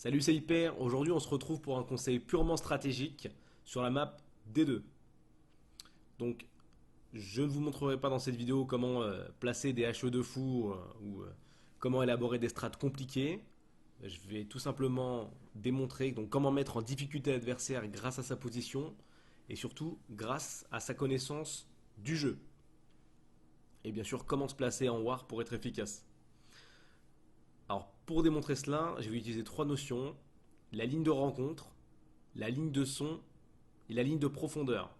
Salut, c'est Hyper. Aujourd'hui, on se retrouve pour un conseil purement stratégique sur la map D2. Donc, je ne vous montrerai pas dans cette vidéo comment placer des HE de fou ou comment élaborer des strats compliquées. Je vais tout simplement démontrer donc comment mettre en difficulté l'adversaire grâce à sa position et surtout grâce à sa connaissance du jeu. Et bien sûr, comment se placer en war pour être efficace. Alors, pour démontrer cela, je vais utiliser trois notions: la ligne de rencontre, la ligne de son et la ligne de profondeur.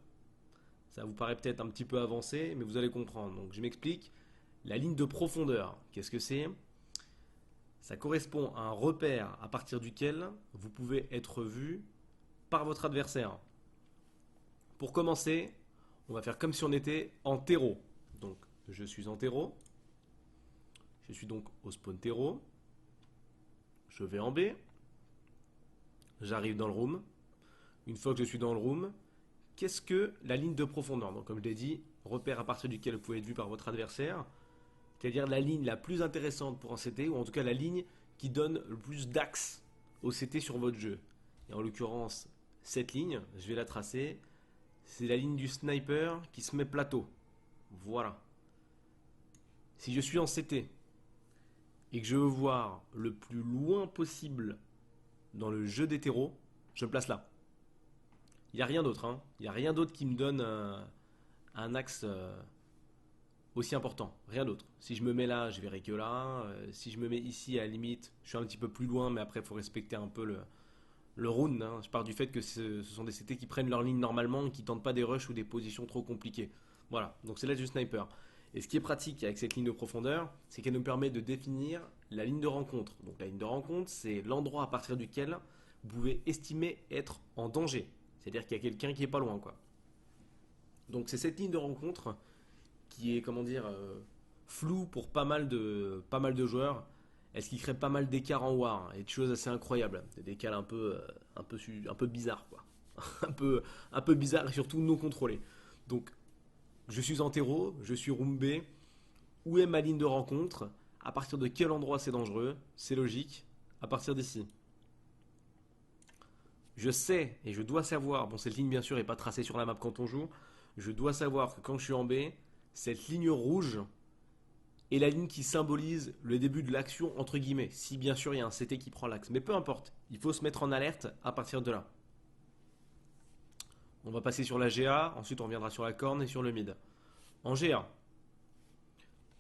Ça vous paraît peut-être un petit peu avancé, mais vous allez comprendre. Donc, je m'explique. La ligne de profondeur, qu'est-ce que c'est? Ça correspond à un repère à partir duquel vous pouvez être vu par votre adversaire. Pour commencer, on va faire comme si on était en terreau. Donc, je suis en terreau. Je suis donc au spawn terreau. Je vais en B. J'arrive dans le room. Une fois que je suis dans le room, qu'est-ce que la ligne de profondeur? Donc, comme je l'ai dit, repère à partir duquel vous pouvez être vu par votre adversaire. C'est-à-dire la ligne la plus intéressante pour un CT, ou en tout cas la ligne qui donne le plus d'axes au CT sur votre jeu. Et en l'occurrence, cette ligne, je vais la tracer. C'est la ligne du sniper qui se met plateau. Voilà. Si je suis en CT et que je veux voir le plus loin possible dans le jeu des terreaux, je me place là. Il n'y a rien d'autre. Hein. Il n'y a rien d'autre qui me donne un axe aussi important. Rien d'autre. Si je me mets là, je verrai que là. Si je me mets ici, à la limite, je suis un petit peu plus loin, mais après, il faut respecter un peu le round. Hein. Je pars du fait que ce sont des CT qui prennent leur ligne normalement, qui tentent pas des rushs ou des positions trop compliquées. Voilà. Donc c'est là du sniper. Et ce qui est pratique avec cette ligne de profondeur, c'est qu'elle nous permet de définir la ligne de rencontre. Donc la ligne de rencontre, c'est l'endroit à partir duquel vous pouvez estimer être en danger. C'est-à-dire qu'il y a quelqu'un qui est pas loin, quoi. Donc c'est cette ligne de rencontre qui est, comment dire, floue pour pas mal de joueurs. Et ce qui crée pas mal d'écarts en war et de choses assez incroyables. Des décals un peu bizarres, quoi. un peu bizarres et surtout non contrôlés. Donc je suis en terreau, je suis room B. Où est ma ligne de rencontre? À partir de quel endroit c'est dangereux? C'est logique. À partir d'ici. Je sais et je dois savoir, bon cette ligne bien sûr n'est pas tracée sur la map quand on joue, je dois savoir que quand je suis en B, cette ligne rouge est la ligne qui symbolise le début de l'action entre guillemets, si bien sûr il y a un CT qui prend l'axe. Mais peu importe, il faut se mettre en alerte à partir de là. On va passer sur la GA, ensuite on reviendra sur la corne et sur le mid. En GA,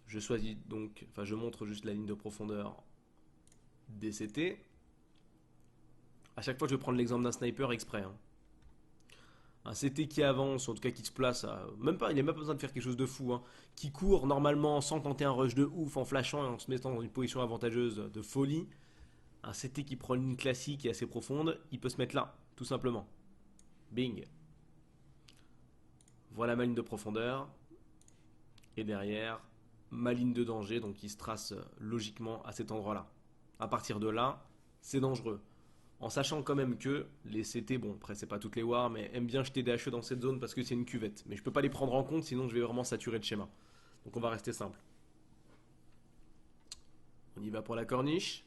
je choisis donc, enfin je montre juste la ligne de profondeur des CT. À chaque fois je vais prendre l'exemple d'un sniper exprès. Hein. Un CT qui avance, en tout cas qui se place, même pas, il n'a même pas besoin de faire quelque chose de fou, hein, qui court normalement sans tenter un rush de ouf, en flashant et en se mettant dans une position avantageuse de folie. Un CT qui prend une ligne classique et assez profonde, il peut se mettre là, tout simplement. Bing. Voilà ma ligne de profondeur. Et derrière, ma ligne de danger, donc qui se trace logiquement à cet endroit-là. À partir de là, c'est dangereux. En sachant quand même que les CT, bon après c'est pas toutes les wars, mais aiment bien jeter des HE dans cette zone parce que c'est une cuvette. Mais je peux pas les prendre en compte sinon je vais vraiment saturer le schéma. Donc on va rester simple. On y va pour la corniche.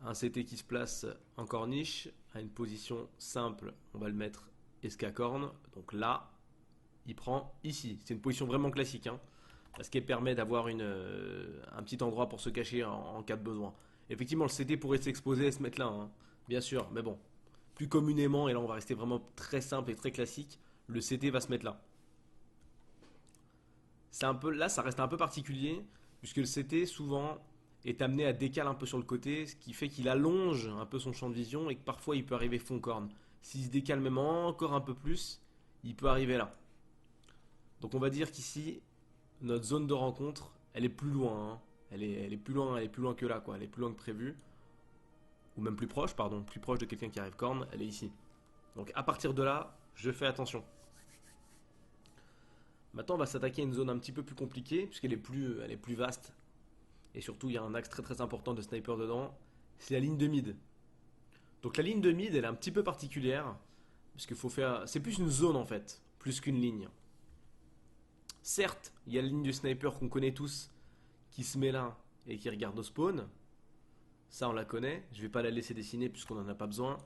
Un CT qui se place en corniche à une position simple, on va le mettre escacorne. Donc là, il prend ici. C'est une position vraiment classique, hein, parce qu'elle permet d'avoir un petit endroit pour se cacher en cas de besoin. Effectivement, le CT pourrait s'exposer et se mettre là, hein, bien sûr, mais bon. Plus communément, et là on va rester vraiment très simple et très classique, le CT va se mettre là. Là, ça reste un peu particulier, puisque le CT, souvent, est amené à décaler un peu sur le côté, ce qui fait qu'il allonge un peu son champ de vision et que parfois il peut arriver fond corne. S'il se décale même encore un peu plus, il peut arriver là. Donc on va dire qu'ici, notre zone de rencontre, elle est plus loin. Hein. Elle est plus loin que là, quoi. Elle est plus loin que prévu. Ou même plus proche, pardon, plus proche de quelqu'un qui arrive corne, elle est ici. Donc à partir de là, je fais attention. Maintenant, on va s'attaquer à une zone un petit peu plus compliquée, puisqu'elle est plus vaste. Et surtout, il y a un axe très très important de sniper dedans. C'est la ligne de mid. Donc la ligne de mid, elle est un petit peu particulière, puisqu'il faut faire. C'est plus une zone en fait, plus qu'une ligne. Certes, il y a la ligne du sniper qu'on connaît tous, qui se met là et qui regarde au spawn. Ça, on la connaît. Je vais pas la laisser dessiner puisqu'on n'en a pas besoin.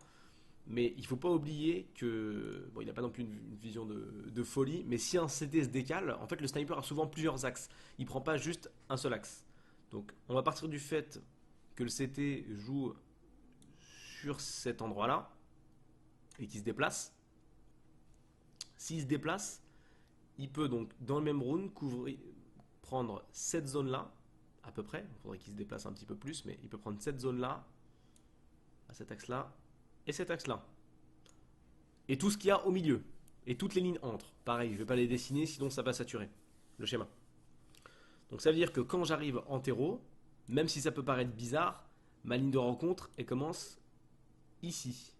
Mais il faut pas oublier que, bon, il n'a pas non plus une vision de folie, mais si un CT se décale, en fait, le sniper a souvent plusieurs axes. Il prend pas juste un seul axe. Donc, on va partir du fait que le CT joue sur cet endroit-là et qu'il se déplace. S'il se déplace, il peut donc, dans le même round, prendre cette zone-là, à peu près. Il faudrait qu'il se déplace un petit peu plus, mais il peut prendre cette zone-là, à cet axe-là, et cet axe-là. Et tout ce qu'il y a au milieu. Et toutes les lignes entrent. Pareil, je ne vais pas les dessiner, sinon ça va saturer le schéma. Donc ça veut dire que quand j'arrive en terreau, même si ça peut paraître bizarre, ma ligne de rencontre, elle commence ici.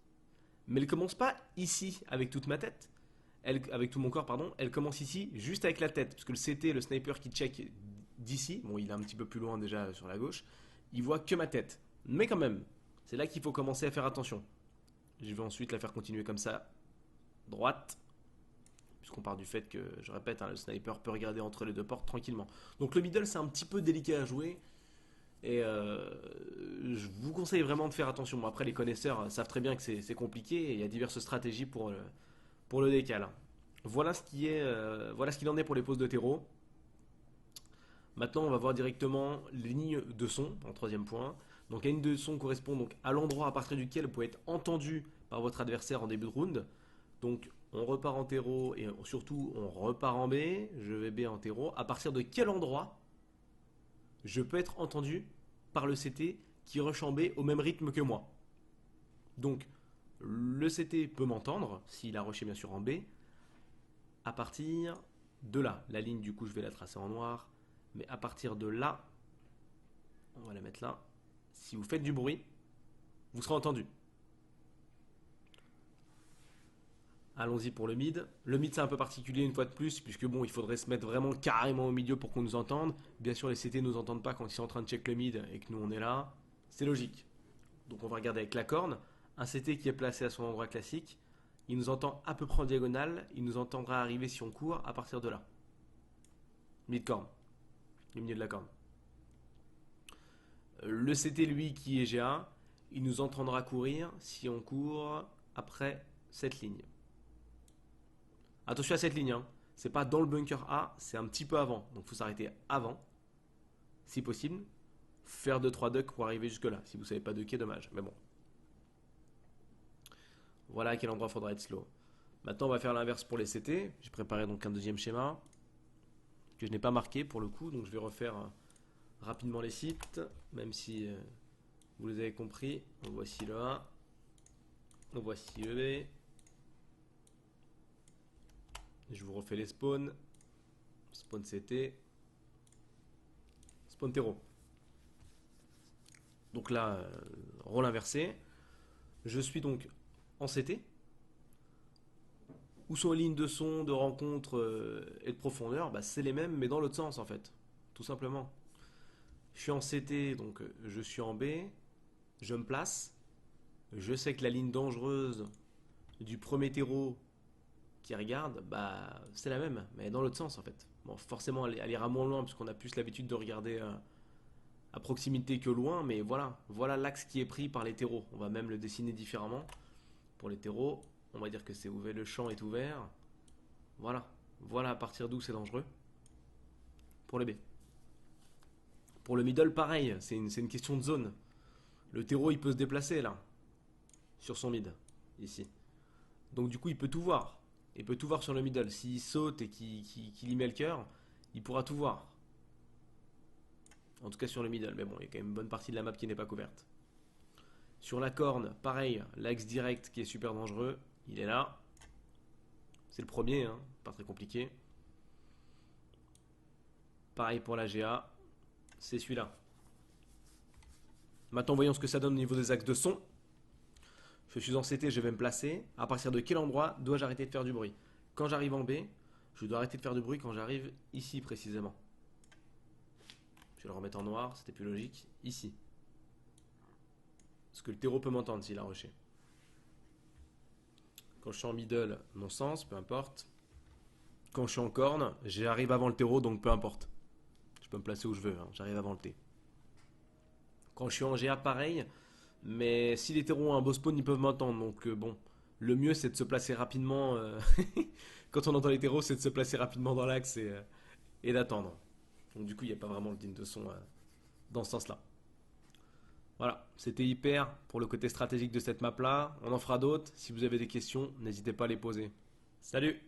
Mais elle commence pas ici avec toute ma tête. Avec tout mon corps, pardon. Elle commence ici, juste avec la tête. Parce que le CT, le sniper qui check d'ici, bon, il est un petit peu plus loin déjà sur la gauche, il voit que ma tête. Mais quand même, c'est là qu'il faut commencer à faire attention. Je vais ensuite la faire continuer comme ça. Droite. Puisqu'on part du fait que, je répète, hein, le sniper peut regarder entre les deux portes tranquillement. Donc le middle, c'est un petit peu délicat à jouer. Et je vous conseille vraiment de faire attention. Bon, après, les connaisseurs savent très bien que c'est compliqué. Et il y a diverses stratégies pour le décal. Voilà ce qu'il en est pour les poses de terreau. Maintenant, on va voir directement les lignes de son en troisième point. Donc la ligne de son correspond donc à l'endroit à partir duquel vous pouvez être entendu par votre adversaire en début de round. Donc on repart en terreau et surtout on repart en B. Je vais B en terreau. À partir de quel endroit je peux être entendu par le CT qui rush en B au même rythme que moi. Donc le CT peut m'entendre s'il a rushé bien sûr en B. À partir de là, la ligne du coup je vais la tracer en noir. Mais à partir de là, on va la mettre là. Si vous faites du bruit, vous serez entendu. Allons-y pour le mid. Le mid c'est un peu particulier une fois de plus, puisque bon, il faudrait se mettre vraiment carrément au milieu pour qu'on nous entende. Bien sûr, les CT ne nous entendent pas quand ils sont en train de check le mid et que nous on est là. C'est logique. Donc on va regarder avec la corne. Un CT qui est placé à son endroit classique, il nous entend à peu près en diagonale. Il nous entendra arriver si on court à partir de là. Mid corne. Le milieu de la corne. Le CT lui qui est GA, il nous entendra courir si on court après cette ligne. Attention à cette ligne, hein. C'est pas dans le bunker A, c'est un petit peu avant. Donc il faut s'arrêter avant, si possible. Faire 2-3 ducks pour arriver jusque là. Si vous savez pas ducker, dommage. Mais bon. Voilà à quel endroit il faudra être slow. Maintenant on va faire l'inverse pour les CT. J'ai préparé donc un deuxième schéma que je n'ai pas marqué pour le coup. Donc je vais refaire rapidement les sites. Même si vous les avez compris. Donc voici le A. Donc voici le B. Je vous refais les spawns. Spawn CT. Spawn terreau. Donc là, rôle inversé. Je suis donc en CT. Où sont les lignes de son, de rencontre et de profondeur? Bah, c'est les mêmes, mais dans l'autre sens en fait. Tout simplement. Je suis en CT, donc je suis en B. Je me place. Je sais que la ligne dangereuse du premier terreau qui regarde, bah c'est la même, mais dans l'autre sens en fait. Bon, forcément, elle ira moins loin puisqu'on a plus l'habitude de regarder à proximité que loin, mais voilà l'axe qui est pris par les terreaux. On va même le dessiner différemment. Pour les terreaux, on va dire que c'est ouvert, le champ est ouvert. Voilà à partir d'où c'est dangereux. Pour le B. Pour le middle, pareil, c'est une question de zone. Le terreau, il peut se déplacer là, sur son mid, ici. Donc du coup, il peut tout voir. Il peut tout voir sur le middle. S'il saute et qu'il y met le cœur, il pourra tout voir. En tout cas sur le middle. Mais bon, il y a quand même une bonne partie de la map qui n'est pas couverte. Sur la corne, pareil, l'axe direct qui est super dangereux. Il est là. C'est le premier, hein, pas très compliqué. Pareil pour la GA. C'est celui-là. Maintenant, voyons ce que ça donne au niveau des axes de son. Je suis en CT, je vais me placer. À partir de quel endroit dois-je arrêter de faire du bruit? Quand j'arrive en B, je dois arrêter de faire du bruit quand j'arrive ici précisément. Je vais le remettre en noir, c'était plus logique. Ici. Parce que le terreau peut m'entendre s'il a rushé. Quand je suis en middle, non sens, peu importe. Quand je suis en corne, j'arrive avant le terreau, donc peu importe. Je peux me placer où je veux, hein, j'arrive avant le T. Quand je suis en GA, pareil. Mais si les terreaux ont un beau spawn, ils peuvent m'entendre. Donc bon, le mieux c'est de se placer rapidement. Quand on entend les terreaux, c'est de se placer rapidement dans l'axe et d'attendre. Donc du coup, il n'y a pas vraiment le digne de son dans ce sens-là. Voilà, c'était hyper pour le côté stratégique de cette map-là. On en fera d'autres. Si vous avez des questions, n'hésitez pas à les poser. Salut!